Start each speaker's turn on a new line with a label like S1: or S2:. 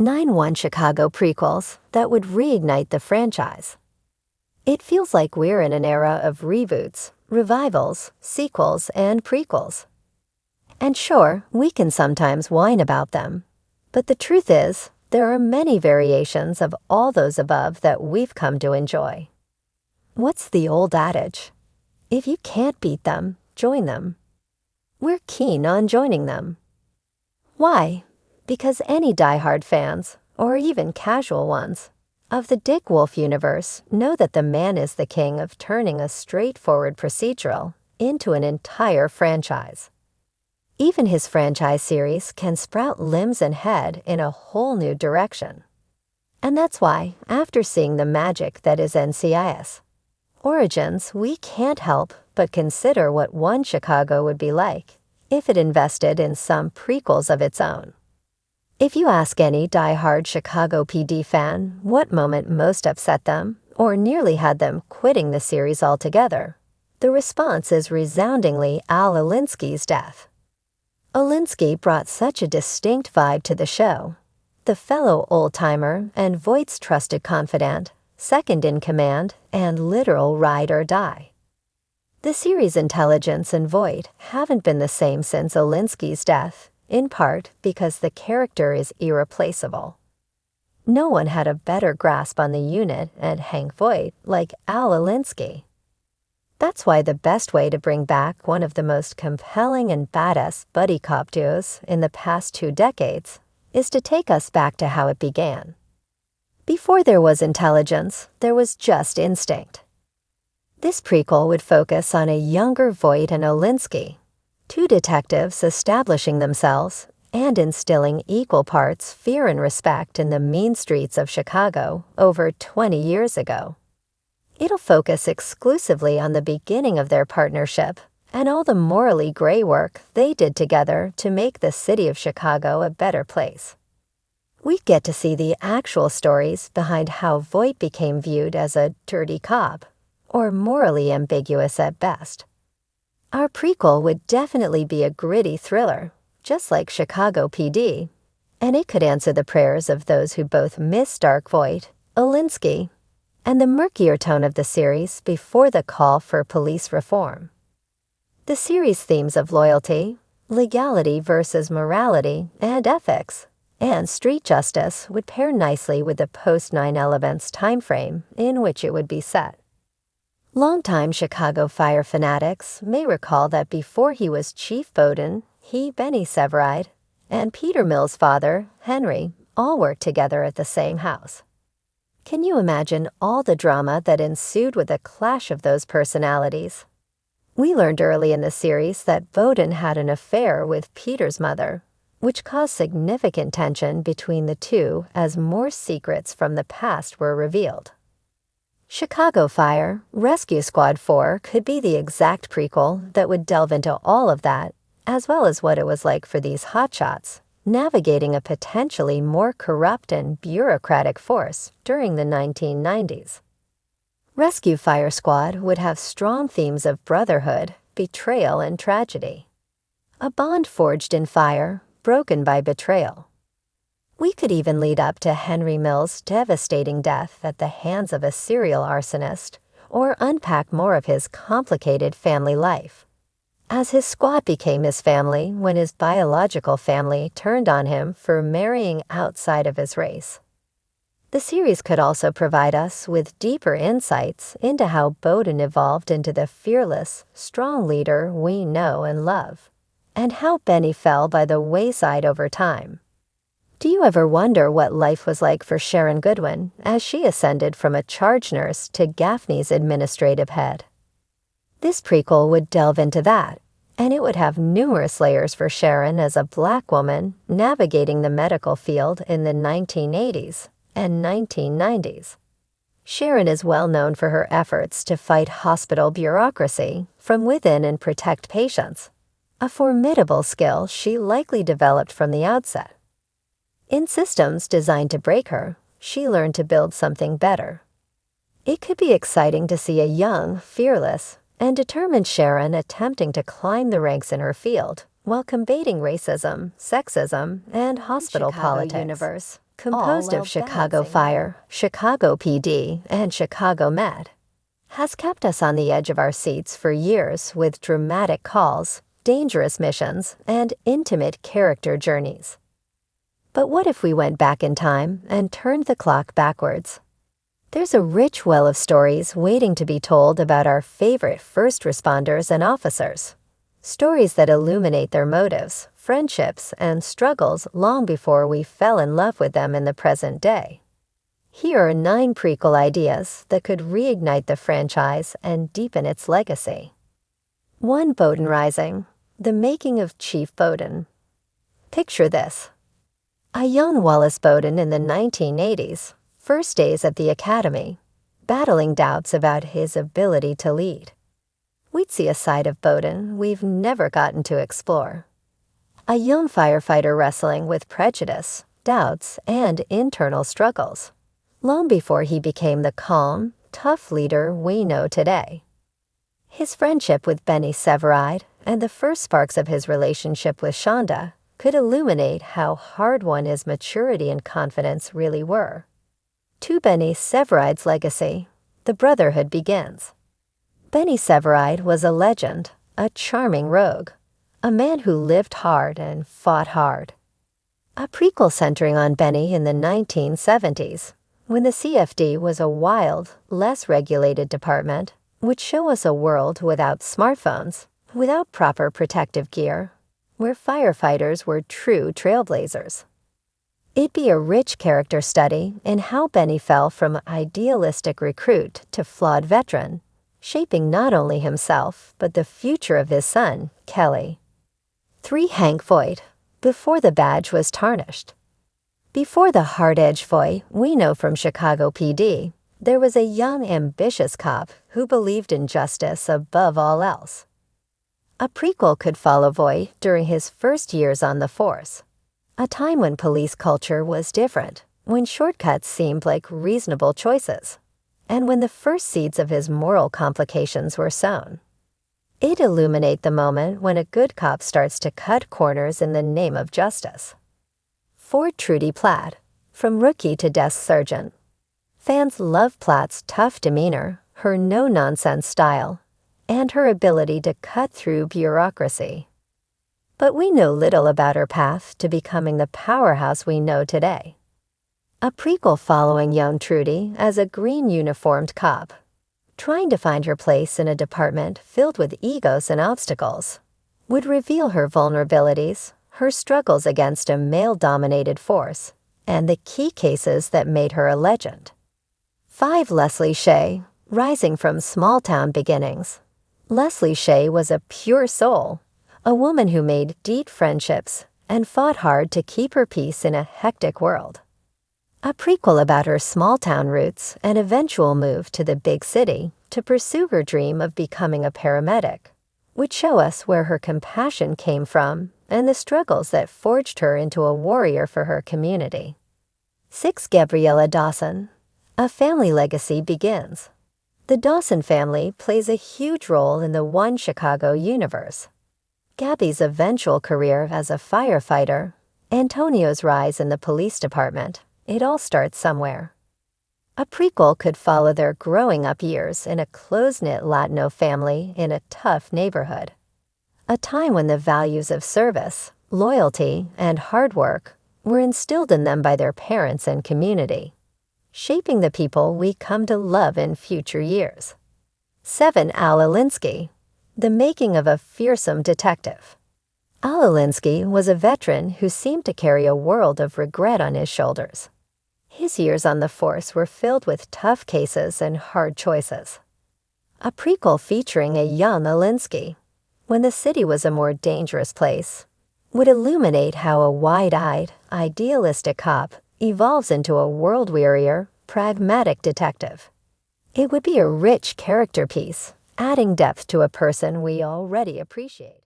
S1: 9-1 Chicago prequels that would reignite the franchise. It feels like we're in an era of reboots, revivals, sequels, and prequels. And sure, we can sometimes whine about them. But the truth is, there are many variations of all those above that we've come to enjoy. What's the old adage? If you can't beat them, join them. We're keen on joining them. Why? Because any diehard fans, or even casual ones, of the Dick Wolf universe know that the man is the king of turning a straightforward procedural into an entire franchise. Even his franchise series can sprout limbs and head in a whole new direction. And that's why, after seeing the magic that is NCIS Origins, we can't help but consider what one Chicago would be like if it invested in some prequels of its own. If you ask any die-hard Chicago PD fan what moment most upset them or nearly had them quitting the series altogether, the response is resoundingly Al Alinsky's death. Alinsky brought such a distinct vibe to the show. The fellow old-timer and Voight's trusted confidant, second in command, and literal ride or die. The series' intelligence and Voight haven't been the same since Alinsky's death, in part because the character is irreplaceable. No one had a better grasp on the unit and Hank Voight like Al Alinsky. That's why the best way to bring back one of the most compelling and badass buddy cop duos in the past 2 decades is to take us back to how it began. Before there was intelligence, there was just instinct. This prequel would focus on a younger Voight and Alinsky, 2 detectives establishing themselves and instilling equal parts fear and respect in the mean streets of Chicago over 20 years ago. It'll focus exclusively on the beginning of their partnership and all the morally gray work they did together to make the city of Chicago a better place. We get to see the actual stories behind how Voight became viewed as a dirty cop, or morally ambiguous at best. Our prequel would definitely be a gritty thriller, just like Chicago PD, and it could answer the prayers of those who both miss Dark Voight, Alinsky, and the murkier tone of the series before the call for police reform. The series' themes of loyalty, legality versus morality, and ethics, and street justice would pair nicely with the post-9 Elements timeframe in which it would be set. Longtime Chicago Fire fanatics may recall that before he was Chief Bowden, Benny Severide, and Peter Mills' father, Henry, all worked together at the same house. Can you imagine all the drama that ensued with the clash of those personalities? We learned early in the series that Bowden had an affair with Peter's mother, which caused significant tension between the two as more secrets from the past were revealed. Chicago Fire Rescue Squad 4 could be the exact prequel that would delve into all of that, as well as what it was like for these hotshots navigating a potentially more corrupt and bureaucratic force during the 1990s. Rescue Fire Squad would have strong themes of brotherhood, betrayal, and tragedy. A bond forged in fire, broken by betrayal. We could even lead up to Henry Mills' devastating death at the hands of a serial arsonist, or unpack more of his complicated family life, as his squad became his family when his biological family turned on him for marrying outside of his race. The series could also provide us with deeper insights into how Bowden evolved into the fearless, strong leader we know and love, and how Benny fell by the wayside over time. Do you ever wonder what life was like for Sharon Goodwin as she ascended from a charge nurse to Gaffney's administrative head? This prequel would delve into that, and it would have numerous layers for Sharon as a Black woman navigating the medical field in the 1980s and 1990s. Sharon is well known for her efforts to fight hospital bureaucracy from within and protect patients, a formidable skill she likely developed from the outset. In systems designed to break her, she learned to build something better. It could be exciting to see a young, fearless, and determined Sharon attempting to climb the ranks in her field while combating racism, sexism, and hospital politics. Universe composed of Chicago Fire, Chicago PD, and Chicago Med, has kept us on the edge of our seats for years with dramatic calls, dangerous missions, and intimate character journeys. But what if we went back in time and turned the clock backwards? There's a rich well of stories waiting to be told about our favorite first responders and officers. Stories that illuminate their motives, friendships, and struggles long before we fell in love with them in the present day. Here are 9 prequel ideas that could reignite the franchise and deepen its legacy. 1. Bowdoin Rising, the making of Chief Bowdoin. Picture this. A young Wallace Bowdoin in the 1980s, first days at the academy, battling doubts about his ability to lead. We'd see a side of Bowdoin we've never gotten to explore. A young firefighter wrestling with prejudice, doubts, and internal struggles, long before he became the calm, tough leader we know today. His friendship with Benny Severide and the first sparks of his relationship with Shonda could illuminate how hard-won his maturity and confidence really were. To Benny Severide's legacy, the brotherhood begins. Benny Severide was a legend, a charming rogue, a man who lived hard and fought hard. A prequel centering on Benny in the 1970s, when the CFD was a wild, less regulated department, would show us a world without smartphones, without proper protective gear, where firefighters were true trailblazers. It'd be a rich character study in how Benny fell from idealistic recruit to flawed veteran, shaping not only himself, but the future of his son, Kelly. 3. Hank Voight, before the badge was tarnished. Before the hard-edged Voight we know from Chicago PD, there was a young, ambitious cop who believed in justice above all else. A prequel could follow Voight during his first years on the force, a time when police culture was different, when shortcuts seemed like reasonable choices, and when the first seeds of his moral complications were sown. It'd illuminate the moment when a good cop starts to cut corners in the name of justice. 4. Trudy Platt, from rookie to desk sergeant. Fans love Platt's tough demeanor, her no-nonsense style, and her ability to cut through bureaucracy. But we know little about her path to becoming the powerhouse we know today. A prequel following young Trudy as a green-uniformed cop, trying to find her place in a department filled with egos and obstacles, would reveal her vulnerabilities, her struggles against a male-dominated force, and the key cases that made her a legend. 5. Leslie Shea, rising from small-town beginnings. Leslie Shea was a pure soul, a woman who made deep friendships and fought hard to keep her peace in a hectic world. A prequel about her small-town roots and eventual move to the big city to pursue her dream of becoming a paramedic would show us where her compassion came from and the struggles that forged her into a warrior for her community. 6. Gabriella Dawson, a family legacy begins. The Dawson family plays a huge role in the One Chicago universe. Gabby's eventual career as a firefighter, Antonio's rise in the police department, it all starts somewhere. A prequel could follow their growing up years in a close-knit Latino family in a tough neighborhood. A time when the values of service, loyalty, and hard work were instilled in them by their parents and community, shaping the people we come to love in future years. 7. Al Alinsky, the making of a fearsome detective. Al Alinsky was a veteran who seemed to carry a world of regret on his shoulders. His years on the force were filled with tough cases and hard choices. A prequel featuring a young Alinsky, when the city was a more dangerous place, would illuminate how a wide-eyed, idealistic cop evolves into a world-wearier, pragmatic detective. It would be a rich character piece, adding depth to a person we already appreciate.